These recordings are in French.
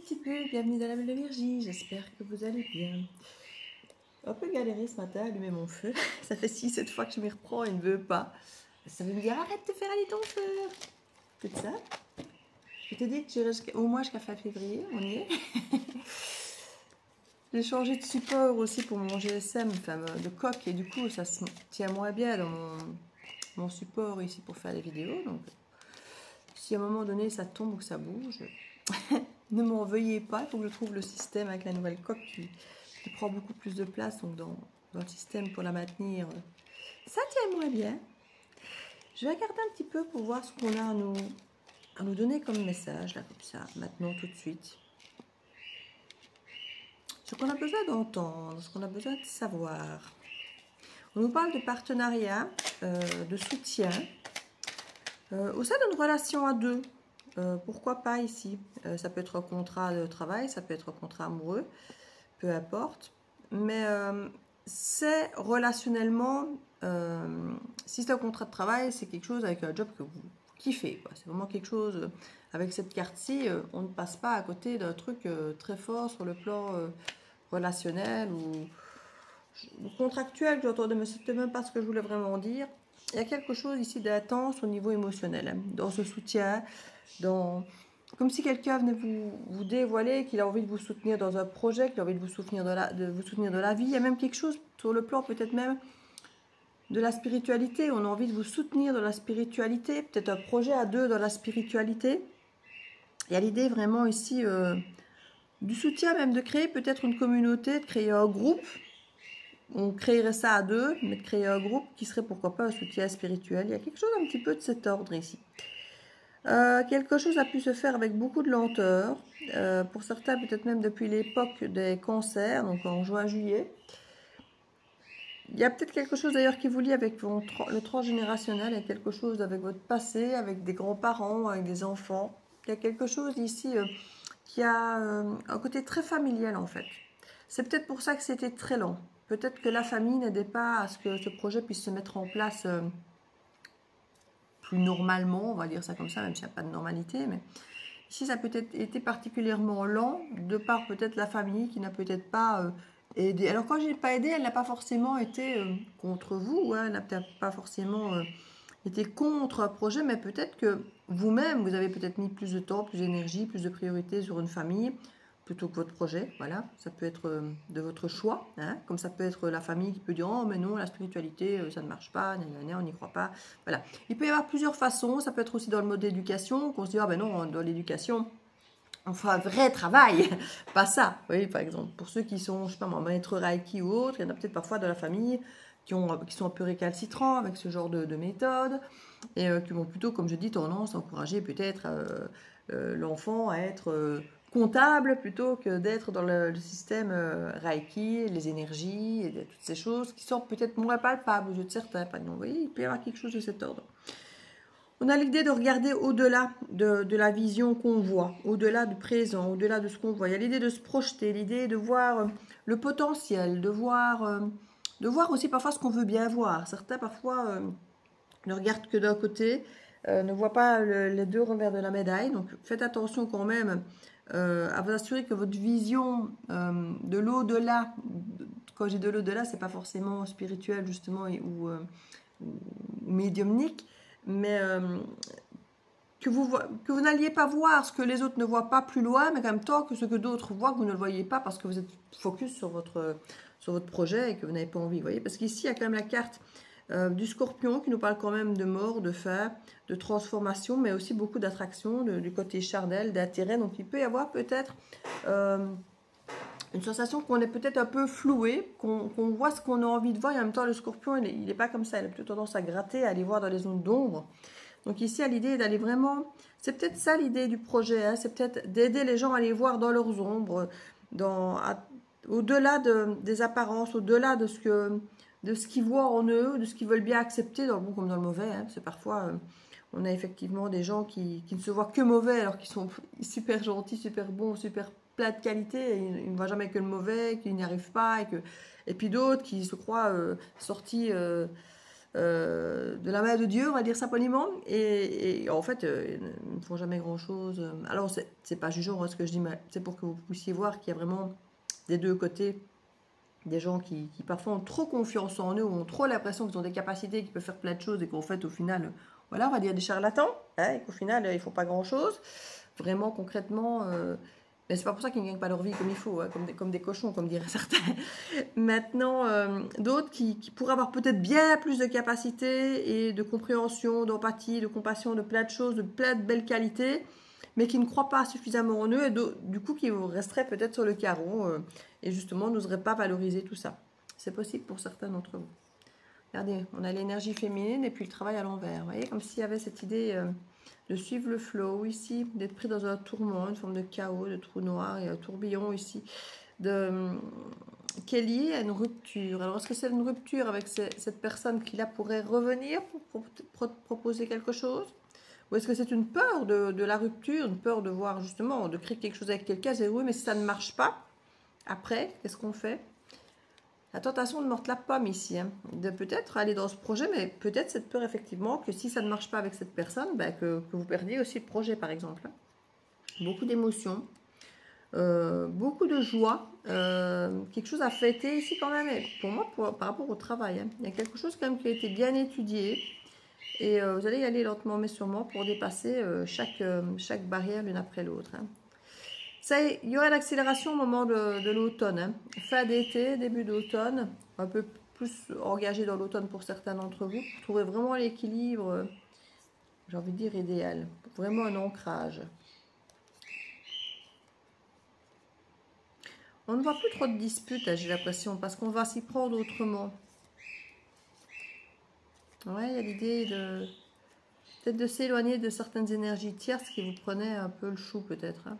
petit peu, bienvenue dans la Belle Virgie, j'espère que vous allez bien. Un peu galéré ce matin à allumer mon feu, ça fait 6-7 fois que je m'y reprends et il ne veut pas. Ça veut me dire arrête de faire aller ton feu. C'est ça. Je t'ai dit que j'irai au moins jusqu'à fin février, on y est. J'ai changé de support aussi pour mon GSM, enfin de coque, et du coup ça se tient moins bien dans mon support ici pour faire les vidéos. Donc si à un moment donné ça tombe ou que ça bouge, ne m'en veuillez pas, il faut que je trouve le système avec la nouvelle coque qui prend beaucoup plus de place donc dans le système pour la maintenir. Ça tient moins bien. Je vais regarder un petit peu pour voir ce qu'on a à nous donner comme message, là, comme ça, maintenant, tout de suite. Ce qu'on a besoin d'entendre, ce qu'on a besoin de savoir. On nous parle de partenariat, de soutien, au sein d'une relation à deux. Pourquoi pas ici? Ça peut être un contrat de travail, ça peut être un contrat amoureux, peu importe. Mais c'est relationnellement, si c'est un contrat de travail, c'est quelque chose avec un job que vous kiffez. C'est vraiment quelque chose, avec cette carte-ci, on ne passe pas à côté d'un truc très fort sur le plan relationnel ou contractuel, j'entendais, mais c'était même pas ce que je voulais vraiment dire. Il y a quelque chose ici d'intense au niveau émotionnel, hein, dans ce soutien, comme si quelqu'un venait vous dévoiler qu'il a envie de vous soutenir dans un projet, qu'il a envie de vous soutenir vous soutenir dans la vie. Il y a même quelque chose sur le plan peut-être même de la spiritualité. On a envie de vous soutenir dans la spiritualité, peut-être un projet à deux dans la spiritualité. Il y a l'idée vraiment ici du soutien, même de créer peut-être une communauté, de créer un groupe. On créerait ça à deux, mais de créer un groupe qui serait pourquoi pas un soutien spirituel. Il y a quelque chose un petit peu de cet ordre ici. Quelque chose a pu se faire avec beaucoup de lenteur, pour certains peut-être même depuis l'époque des cancers, donc en juin-juillet. Il y a peut-être quelque chose d'ailleurs qui vous lie avec le transgénérationnel, il y a quelque chose avec votre passé, avec des grands-parents, avec des enfants. Il y a quelque chose ici qui a un côté très familial en fait. C'est peut-être pour ça que c'était très lent. Peut-être que la famille n'aidait pas à ce que ce projet puisse se mettre en place plus normalement, on va dire ça comme ça, même s'il n'y a pas de normalité. Mais ici, ça a peut-être été particulièrement lent, de par peut-être la famille qui n'a peut-être pas aidé. Alors quand je n'ai pas aidé, elle n'a pas forcément été contre vous, hein, elle n'a peut-être pas forcément été contre un projet, mais peut-être que vous-même, vous avez peut-être mis plus de temps, plus d'énergie, plus de priorité sur une famille, plutôt que votre projet, voilà, ça peut être de votre choix, hein, comme ça peut être la famille qui peut dire « Oh mais non, la spiritualité, ça ne marche pas, on n'y croit pas », voilà. Il peut y avoir plusieurs façons, ça peut être aussi dans le mode d'éducation, qu'on se dit « Ah ben non, dans l'éducation, on fait un vrai travail, pas ça », vous voyez, par exemple, pour ceux qui sont, je sais pas moi, maître Reiki ou autre, il y en a peut-être parfois dans la famille qui sont un peu récalcitrants avec ce genre de méthode, et qui vont plutôt, comme je dis, tendance à encourager peut-être l'enfant à être comptable plutôt que d'être dans le système Reiki, les énergies et toutes ces choses qui sont peut-être moins palpables aux yeux de certains. Vous voyez, il peut y avoir quelque chose de cet ordre. On a l'idée de regarder au-delà de la vision qu'on voit, au-delà du présent, au-delà de ce qu'on voit. Il y a l'idée de se projeter, l'idée de voir le potentiel, de voir aussi parfois ce qu'on veut bien voir. Certains parfois ne regardent que d'un côté, ne voient pas les deux revers de la médaille. Donc faites attention quand même à vous assurer que votre vision de l'au-delà, quand j'ai de l'au-delà, c'est pas forcément spirituel justement ou médiumnique, mais que vous n'alliez pas voir ce que les autres ne voient pas plus loin, mais en même temps que ce que d'autres voient, que vous ne le voyez pas parce que vous êtes focus sur votre projet et que vous n'avez pas envie. Vous voyez, parce qu'ici, il y a quand même la carte du scorpion qui nous parle quand même de mort, de fin, de transformation, mais aussi beaucoup d'attraction, du côté charnel, d'intérêt. Donc il peut y avoir peut-être une sensation qu'on est peut-être un peu floué, qu'on voit ce qu'on a envie de voir, et en même temps le scorpion, il n'est pas comme ça, il a plutôt tendance à gratter, à aller voir dans les zones d'ombre. Donc ici, à l'idée d'aller vraiment, c'est peut-être ça l'idée du projet, hein, c'est peut-être d'aider les gens à aller voir dans leurs ombres, au-delà des apparences, au-delà de ce qu'ils voient en eux, de ce qu'ils veulent bien accepter, dans le bon comme dans le mauvais. Hein. C'est parfois, on a effectivement des gens qui ne se voient que mauvais, alors qu'ils sont super gentils, super bons, super plein de qualités, et ils ne voient jamais que le mauvais, qu'ils n'y arrivent pas, et puis d'autres qui se croient sortis de la main de Dieu, on va dire ça poliment, et en fait, ils ne font jamais grand-chose. Alors, c'est pas jugeant ce que je dis, mais c'est pour que vous puissiez voir qu'il y a vraiment des deux côtés des gens qui parfois ont trop confiance en eux, ou ont trop l'impression qu'ils ont des capacités, qu'ils peuvent faire plein de choses, et qu'en fait, au final, voilà, on va dire des charlatans, hein, et qu'au final, ils ne font pas grand-chose. Vraiment, concrètement, mais c'est pas pour ça qu'ils ne gagnent pas leur vie comme il faut, hein, comme des cochons, comme diraient certains. Maintenant, d'autres qui pourraient avoir peut-être bien plus de capacités et de compréhension, d'empathie, de compassion, de plein de choses, de plein de belles qualités, mais qui ne croient pas suffisamment en eux, et du coup qui resteraient peut-être sur le carreau, et justement n'oseraient pas valoriser tout ça. C'est possible pour certains d'entre vous. Regardez, on a l'énergie féminine et puis le travail à l'envers. Vous voyez, comme s'il y avait cette idée de suivre le flow ici, d'être pris dans un tourment, une forme de chaos, de trou noir, et un tourbillon ici, qui est lié à une rupture. Alors, est-ce que c'est une rupture avec cette personne qui là pourrait revenir pour proposer quelque chose? Ou est-ce que c'est une peur de la rupture, une peur de voir justement, de créer quelque chose avec quelqu'un, c'est oui, mais si ça ne marche pas, après, qu'est-ce qu'on fait? La tentation de mordre la pomme ici, hein, de peut-être aller dans ce projet, mais peut-être cette peur effectivement que si ça ne marche pas avec cette personne, ben, que vous perdiez aussi le projet par exemple. Beaucoup d'émotions, beaucoup de joie, quelque chose à fêter ici quand même, pour moi par rapport au travail. Hein. Il y a quelque chose quand même qui a été bien étudié, et vous allez y aller lentement mais sûrement pour dépasser chaque barrière l'une après l'autre. Hein. Ça, il y aura l'accélération au moment de l'automne. Hein. Fin d'été, début d'automne, un peu plus engagé dans l'automne pour certains d'entre vous. Vous trouverez vraiment l'équilibre, j'ai envie de dire idéal. Vraiment un ancrage. On ne voit plus trop de disputes, j'ai l'impression, parce qu'on va s'y prendre autrement. Ouais, il y a l'idée de peut-être de s'éloigner de certaines énergies tierces qui vous prenaient un peu le chou peut-être. Hein.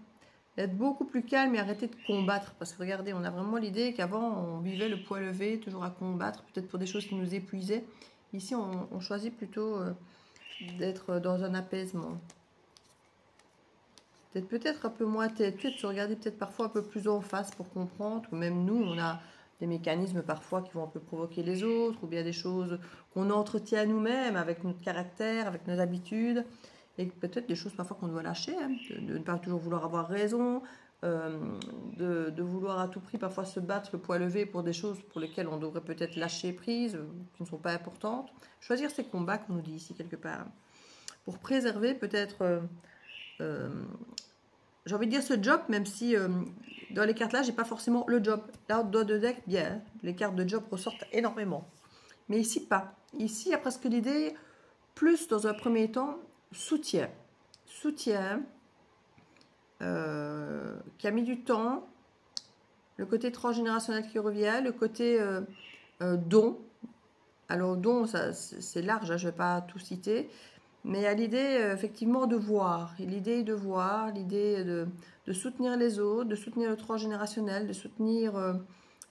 Être beaucoup plus calme et arrêter de combattre. Parce que regardez, on a vraiment l'idée qu'avant, on vivait le poids levé, toujours à combattre, peut-être pour des choses qui nous épuisaient. Ici, on choisit plutôt d'être dans un apaisement. Peut-être un peu moins têtu, de se regarder peut-être parfois un peu plus en face pour comprendre. Ou même nous, on a des mécanismes parfois qui vont un peu provoquer les autres, ou bien des choses qu'on entretient nous-mêmes avec notre caractère, avec nos habitudes. Et peut-être des choses parfois qu'on doit lâcher, hein, de ne pas toujours vouloir avoir raison, de vouloir à tout prix parfois se battre le poids levé pour des choses pour lesquelles on devrait peut-être lâcher prise, qui ne sont pas importantes. Choisir ces combats qu'on nous dit ici quelque part. Pour préserver peut-être, j'ai envie de dire ce job, même si dans les cartes là, j'ai pas forcément le job. Là, dans le deck, bien, les cartes de job ressortent énormément. Mais ici, pas. Ici, il y a presque l'idée, plus dans un premier temps, soutien, qui a mis du temps, le côté transgénérationnel qui revient, le côté don. Alors don, c'est large, hein, je ne vais pas tout citer, mais il y a l'idée effectivement de voir, l'idée de soutenir les autres, de soutenir le transgénérationnel, de soutenir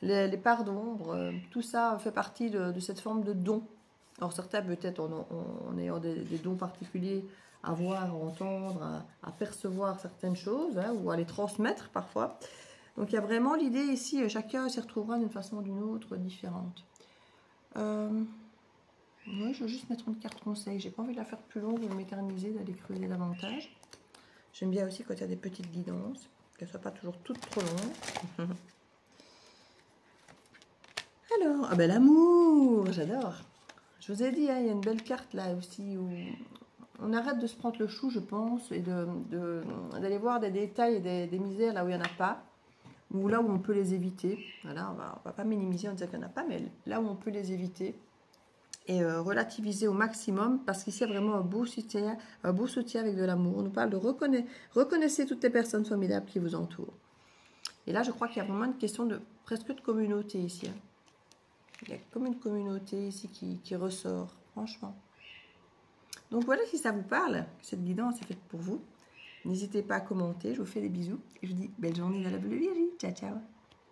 les parts d'ombre, tout ça fait partie de cette forme de don. Alors certains peut-être en ayant des dons particuliers, à voir, à entendre, à percevoir certaines choses, hein, ou à les transmettre parfois. Donc il y a vraiment l'idée ici, chacun s'y retrouvera d'une façon ou d'une autre différente. Moi, je veux juste mettre une carte conseil. J'ai pas envie de la faire plus longue ou de m'éterniser, d'aller creuser davantage. J'aime bien aussi quand il y a des petites guidances, qu'elles ne soient pas toujours toutes trop longues. Alors, ah ben l'amour, j'adore. Je vous ai dit, hein, il y a une belle carte là aussi où on arrête de se prendre le chou, je pense, et d'aller voir des détails et des misères là où il n'y en a pas, ou là où on peut les éviter. Voilà, on va pas minimiser en disant qu'il n'y en a pas, mais là où on peut les éviter. Et relativiser au maximum, parce qu'ici il y a vraiment un beau soutien avec de l'amour. On nous parle de reconnaissez toutes les personnes formidables qui vous entourent. Et là, je crois qu'il y a vraiment une question de presque de communauté ici. Hein. Il y a comme une communauté ici qui ressort, franchement. Donc voilà, si ça vous parle, cette guidance est faite pour vous. N'hésitez pas à commenter, je vous fais des bisous. Et je vous dis belle journée dans la bleue Virgie. Ciao, ciao.